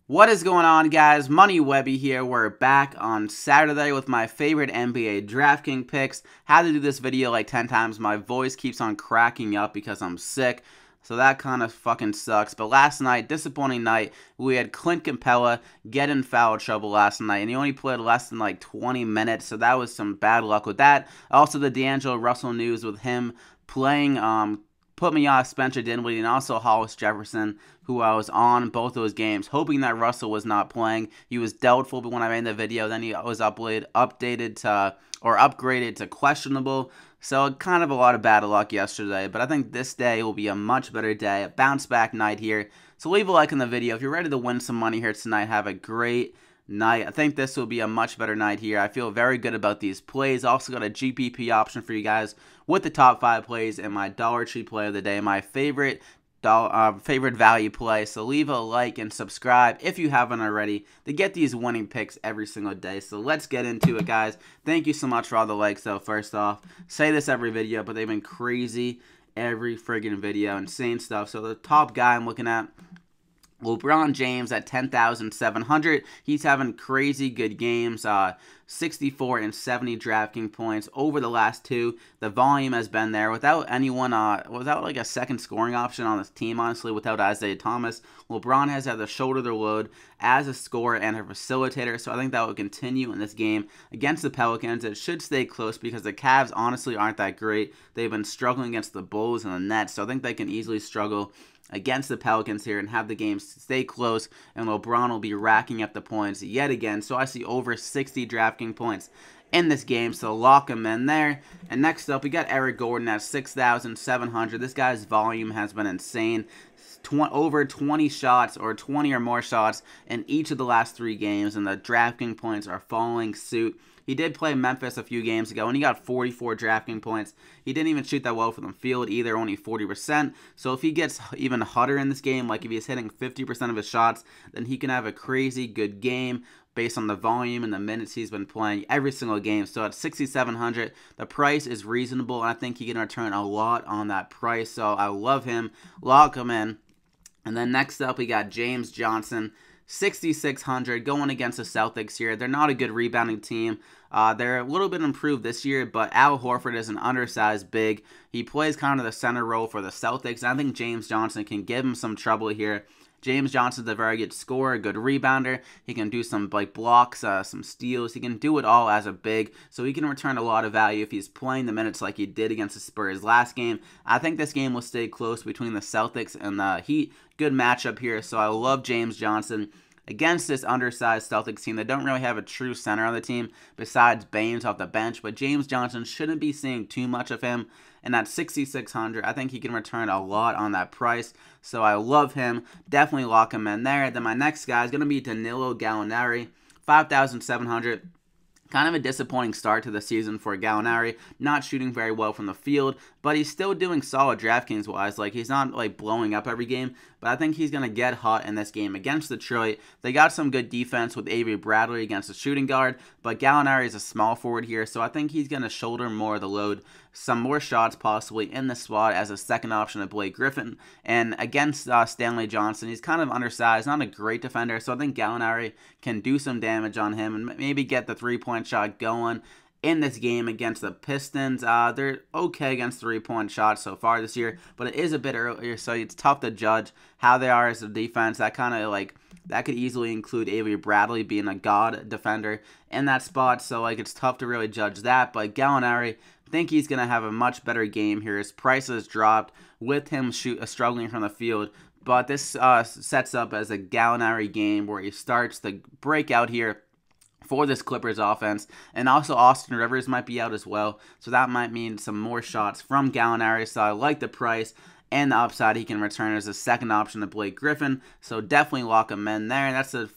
What is going on, guys? Money Webby here. We're back on Saturday with my favorite NBA DraftKings picks. Had to do this video like 10 times. My voice keeps on cracking up because I'm sick. So that kind of fucking sucks. But last night, disappointing night. We had Clint Capella get in foul trouble last night. And he only played less than like 20 minutes. So that was some bad luck with that. Also, the D'Angelo Russell news with him playing put me off Spencer Dinwiddie and also Hollis Jefferson, who I was on both those games, hoping that Russell was not playing. He was doubtful, but when I made the video, then he was upgraded to questionable. So kind of a lot of bad luck yesterday, but I think this day will be a much better day, a bounce back night here. So leave a like on the video if you're ready to win some money here tonight. Have a great night. I think this will be a much better night here. I feel very good about these plays. Also got a GPP option for you guys with the top 5 plays and my Dollar Tree play of the day, my favorite value play. So leave a like and subscribe if you haven't already to get these winning picks every single day. So let's get into it, guys. Thank you so much for all the likes, though. First off, say this every video, but they've been crazy every friggin' video. Insane stuff. So the top guy I'm looking at, LeBron James at 10,700. He's having crazy good games. 64 and 70 DraftKings points over the last 2. The volume has been there without anyone, without like a second scoring option on this team, honestly, without Isaiah Thomas. LeBron has had to shoulder the load as a scorer and a facilitator, so I think that will continue in this game against the Pelicans. It should stay close because the Cavs honestly aren't that great. They've been struggling against the Bulls and the Nets, so I think they can easily struggle against the Pelicans here and have the game stay close, and LeBron will be racking up the points yet again. So I see over 60 DraftKings points in this game, so lock him in there. And next up, we got Eric Gordon at 6,700. This guy's volume has been insane. Over 20 shots or 20 or more shots in each of the last 3 games, and the DraftKings points are following suit. He did play Memphis a few games ago, and he got 44 DraftKings points. He didn't even shoot that well from the field either, only 40%. So if he gets even hotter in this game, like if he's hitting 50% of his shots, then he can have a crazy good game based on the volume and the minutes he's been playing every single game. So at 6,700, the price is reasonable, and I think he can return a lot on that price. So I love him. Lock him in. And then next up, we got James Johnson, 6,600, going against the Celtics here. They're not a good rebounding team. They're a little bit improved this year, but Al Horford is an undersized big. He plays kind of the center role for the Celtics. I think James Johnson can give him some trouble here. James Johnson's a very good scorer, a good rebounder. He can do some like blocks, some steals. He can do it all as a big, so he can return a lot of value if he's playing the minutes like he did against the Spurs last game. I think this game will stay close between the Celtics and the Heat. Good matchup here, so I love James Johnson against this undersized Celtics team. They don't really have a true center on the team besides Baines off the bench, but James Johnson shouldn't be seeing too much of him. And at 6,600, I think he can return a lot on that price. So I love him. Definitely lock him in there. Then my next guy is going to be Danilo Gallinari, 5,700. Kind of a disappointing start to the season for Gallinari. Not shooting very well from the field, but he's still doing solid DraftKings-wise. Like, he's not, like, blowing up every game, but I think he's going to get hot in this game against Detroit. They got some good defense with Avery Bradley against the shooting guard, but Gallinari is a small forward here, so I think he's going to shoulder more of the load. Some more shots possibly in the spot as a second option to Blake Griffin. And against Stanley Johnson, he's kind of undersized, not a great defender, so I think Gallinari can do some damage on him and maybe get the three-point shot going in this game against the Pistons. They're okay against three-point shots so far this year, but it is a bit earlier, so it's tough to judge how they are as a defense. That kind of like that could easily include Avery Bradley being a god defender in that spot, so like it's tough to really judge that. But Gallinari, I think he's going to have a much better game here. His price has dropped with him struggling from the field, but this sets up as a Gallinari game where he starts to break out here for this Clippers offense. And also Austin Rivers might be out as well, so that might mean some more shots from Gallinari. So I like the price and the upside he can return as a second option to Blake Griffin. So definitely lock him in there. And that's the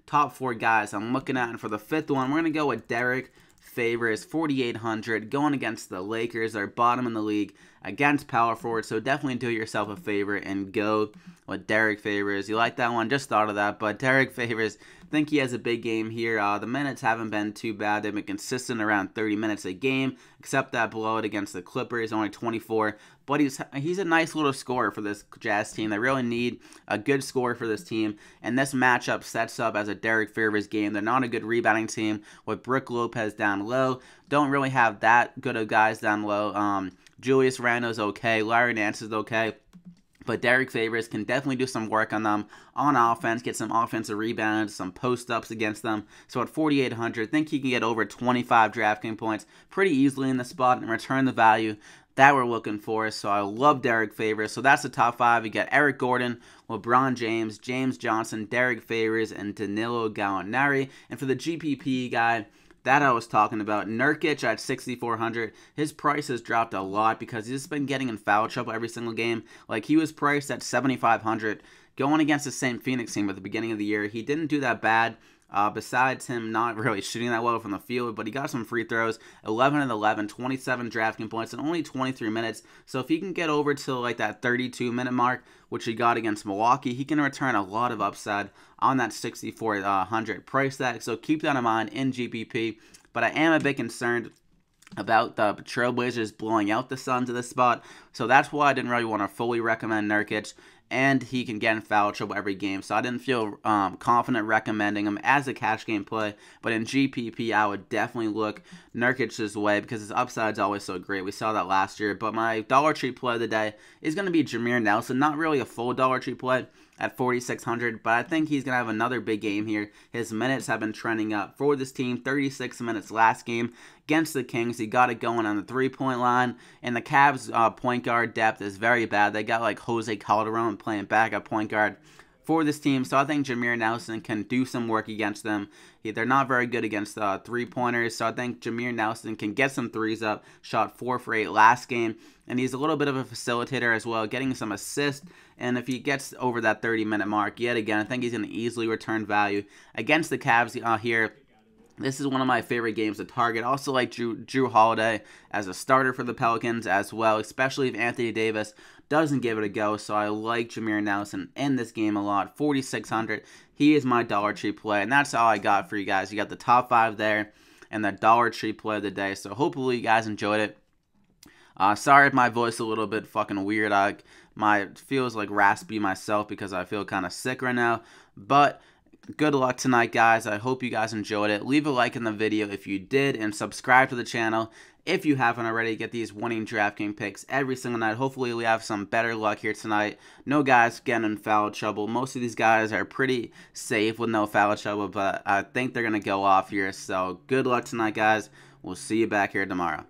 top four guys I'm looking at. And for the fifth one, we're going to go with Derrick Favors, 4,800, going against the Lakers. They're bottom in the league against power forward. So definitely do yourself a favor and go with Derrick Favors. You like that one? Just thought of that. But Derrick Favors, I think he has a big game here. The minutes haven't been too bad. They've been consistent around 30 minutes a game, except that blowout against the Clippers, only 24. But he's a nice little scorer for this Jazz team. They really need a good scorer for this team. And this matchup sets up as a Derrick Favors game. They're not a good rebounding team with Brook Lopez down low. Don't really have that good of guys down low. Julius Randle's okay. Larry Nance is okay. But Derrick Favors can definitely do some work on them on offense, get some offensive rebounds, some post-ups against them. So at 4,800, I think he can get over 25 DraftKings points pretty easily in the spot and return the value that we're looking for. So I love Derrick Favors. So that's the top 5. You got Eric Gordon, LeBron James, James Johnson, Derrick Favors, and Danilo Gallinari. And for the GPP guy that I was talking about, Nurkic at 6,400. His price has dropped a lot because he's just been getting in foul trouble every single game. Like, he was priced at 7,500 going against the same Phoenix team at the beginning of the year. He didn't do that bad. Besides him not really shooting that well from the field, but he got some free throws, 11 and 11, 27 DraftKings points, and only 23 minutes. So if he can get over to like that 32-minute mark, which he got against Milwaukee, he can return a lot of upside on that 6,400 price tag. So keep that in mind in GPP. But I am a bit concerned about the Trailblazers blowing out the Suns at this spot. So that's why I didn't really want to fully recommend Nurkic. And he can get in foul trouble every game. So I didn't feel confident recommending him as a cash game play. But in GPP, I would definitely look Nurkic's way because his upside is always so great. We saw that last year. But my Dollar Tree play of the day is going to be Jameer Nelson. Not really a full Dollar Tree play at 4,600, but I think he's going to have another big game here. His minutes have been trending up for this team. 36 minutes last game against the Kings. He got it going on the three-point line, and the Cavs' point guard depth is very bad. They got like Jose Calderon playing backup point guard for this team, so I think Jameer Nelson can do some work against them. They're not very good against three-pointers, so I think Jameer Nelson can get some threes up. Shot 4 for 8 last game, and he's a little bit of a facilitator as well, getting some assists, and if he gets over that 30-minute mark yet again, I think he's going to easily return value against the Cavs here. This is one of my favorite games to target. I also like Drew Holiday as a starter for the Pelicans as well, especially if Anthony Davis doesn't give it a go. So I like Jameer Nelson in this game a lot. 4,600. He is my Dollar Tree play, and that's all I got for you guys. You got the top 5 there and the Dollar Tree play of the day. So hopefully you guys enjoyed it. Sorry if my voice is a little bit fucking weird. Feels like raspy myself because I feel kind of sick right now. But good luck tonight, guys. I hope you guys enjoyed it. Leave a like in the video if you did, and subscribe to the channel if you haven't already. Get these winning DraftKings picks every single night. Hopefully we have some better luck here tonight. No guys getting in foul trouble. Most of these guys are pretty safe with no foul trouble, but I think they're going to go off here. So good luck tonight, guys. We'll see you back here tomorrow.